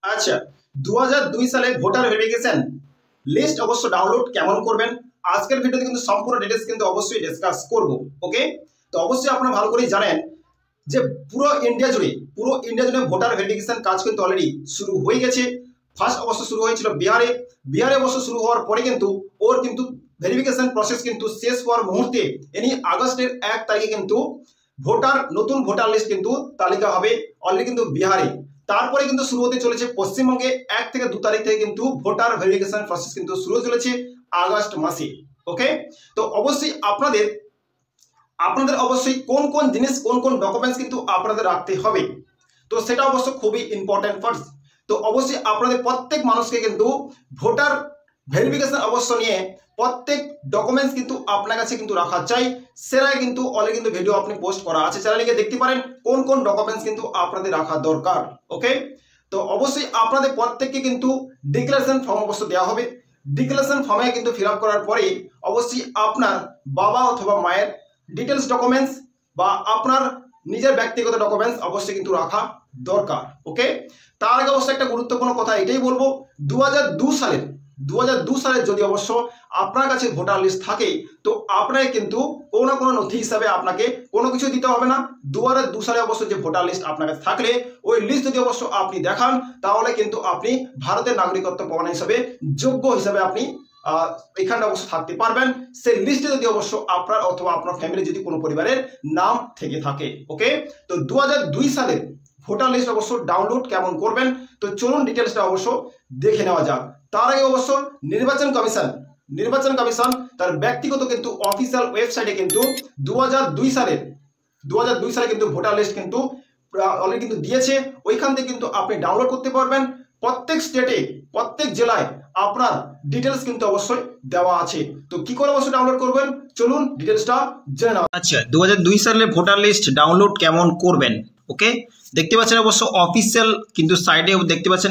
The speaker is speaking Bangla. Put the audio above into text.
আচ্ছা, 2002 সালে ভোটার ভেরিফিকেশন লিস্ট অবশ্য ডাউনলোড কেমন করবেন আজকের ভিডিওতে কিন্তু সম্পূর্ণ ডিটেইলস কিন্তু অবশ্যই ডিসকাস করব। ওকে, তো অবশ্যই আপনারা ভালো করেই জানেন যে পুরো ইন্ডিয়া জুড়ে ভোটার ভেরিফিকেশন কাজ কিন্তু অলরেডি শুরু হয়ে গেছে। ফার্স্ট অবশ্য শুরু হয়েছিল বিহারে অবশ্য শুরু হওয়ার পরে কিন্তু ওর কিন্তু ভেরিফিকেশন প্রসেস কিন্তু শেষ হওয়ার মুহূর্তে আগস্টের 1 তারিখে কিন্তু নতুন ভোটার লিস্ট কিন্তু তালিকা হবে অলরেডি কিন্তু বিহারে। তারপরে কিন্তু শুরু হতে চলেছে পশ্চিমবঙ্গে 1 থেকে 2 তারিখ থেকে কিন্তু ভোটার ভেরিফিকেশন প্রসেস কিন্তু শুরু হতে চলেছে আগস্ট মাসে। ওকে, তো অবশ্যই আপনাদের অবশ্যই কোন কোন জিনিস কোন কোন ডকুমেন্টস কিন্তু আপনাদের রাখতে হবে, তো সেটা অবশ্য খুবই ইম্পর্টেন্ট ফার্স্ট। তো অবশ্যই আপনাদের প্রত্যেক মানুষকে কিন্তু ভোটার ভেরিফিকেশন অবশ্য নিয়ে প্রত্যেক ডকুমেন্টস কিন্তু আপনার কাছে কিন্তু রাখা চাই। সেটাই কিন্তু অলরেডি কিন্তু ভিডিও আপনি পোস্ট করা আছে, চ্যানেলে গিয়ে দেখতে পারেন কোন কোন ডকুমেন্টস কিন্তু আপনাদের রাখা দরকার। ওকে, তো অবশ্যই আপনাদের প্রত্যেককে কিন্তু ডিক্লারেশন ফর্ম অবশ্য দেওয়া হবে। ডিক্লারেশন ফর্মে কিন্তু ফিল আপ করার পরে অবশ্যই আপনার বাবা অথবা মায়ের ডিটেলস ডকুমেন্টস বা আপনার নিজের ব্যক্তিগত ডকুমেন্টস অবশ্যই কিন্তু রাখা দরকার। ওকে, তার আগে অবশ্যই একটা গুরুত্বপূর্ণ কথা এটাই বলবো, 2002 সালের যদি অবশ্য আপনার কাছে ভোটার লিস্ট থাকে তো আপনাকে কিন্তু কোনো না কোনো নথি হিসাবে আপনাকে কোনো কিছু দিতে হবে না। 2002 সালে অবশ্য যে ভোটার লিস্ট আপনার কাছে থাকলে ওই লিস্ট যদি অবশ্য আপনি দেখান তাহলে কিন্তু আপনি ভারতের নাগরিকত্ব প্রমাণ হিসাবে যোগ্য হিসাবে আপনি এখানে অবশ্য থাকতে পারবেন। সেই লিস্টে যদি অবশ্য আপনার অথবা আপনার ফ্যামিলি যদি কোনো পরিবারের নাম থেকে থাকে। ওকে, তো 2002 সালের ভোটার লিস্ট অবশ্য ডাউনলোড কেমন করবেন তো চলুন ডিটেলসটা অবশ্য দেখে নেওয়া যাক। তার আগে অবশ্য নির্বাচন কমিশন তার ব্যক্তিগত কিন্তু অফিসিয়াল ওয়েবসাইটে কিন্তু 2002 সালে কিন্তু ভোটার লিস্ট কিন্তু অলরেডি কিন্তু দিয়েছে। ওইখান থেকে কিন্তু আপনি ডাউনলোড করতে পারবেন। প্রত্যেক স্টেটে প্রত্যেক জেলায় আপনার ডিটেলস কিন্তু অবশ্যই দেওয়া আছে। তো কি করে অবশ্যই ডাউনলোড করবেন চলুন ডিটেলসটা জেনে নেওয়া। আচ্ছা, 2002 সালের ভোটার লিস্ট ডাউনলোড কেমন করবেন। ওকে, দেখতে পাচ্ছেন অবশ্য অফিসিয়াল কিন্তু সাইটে দেখতে পাচ্ছেন